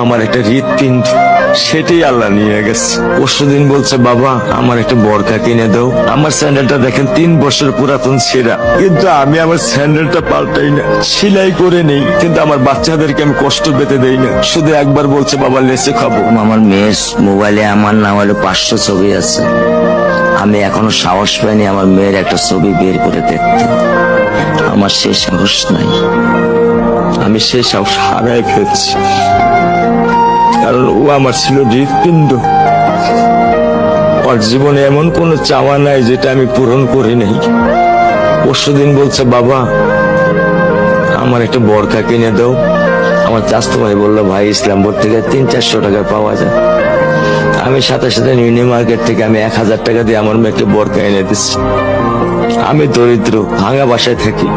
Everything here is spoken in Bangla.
আমার একটা হৃৎপিণ্ড, সেটাই আল্লাহ নিয়ে গেছে। পরশুদিন বলছে বাবা আমার একটা বরকা কিনে দাও। আমার স্যান্ডেলটা দেখেন 3 বছর পুরাতন ছেঁড়া, কিন্তু আমি আমার স্যান্ডেলটা পাল্টাই না, সেলাই করে নেই, কিন্তু আমার বাচ্চাদেরকে আমি কষ্ট পেতে দেই না। শুধু একবার বলছে বাবা লেচে খাবো। আমার মেয়ের মোবাইলে আমার নাম হলো 500 ছবি আছে। আমি এখনো সাহস পাইনি আমার মেয়ের একটা ছবি বের করে দেখতে। আমার সে সাহস নাই। আমি সে সাহস হারাই ফেলছি, কারণ ও আমার ছিল হৃৎপিণ্ড। ওর জীবনে এমন কোন চাওয়া নাই যেটা আমি পূরণ করি নাই। পরশুদিন বলছে বাবা আমার একটা বরকা কিনে দাও। আমার চাচতো ভাই বললো ভাই ইসলামপুর থেকে 300-400 টাকা পাওয়া যায়। আমি সাথে সাথে নিউনি মার্কেট থেকে আমি 1000 টাকা দিয়ে আমার মেয়েকে বরকা এনে দিচ্ছি। আমি দরিদ্র, ভাঙা বাসায় থাকি।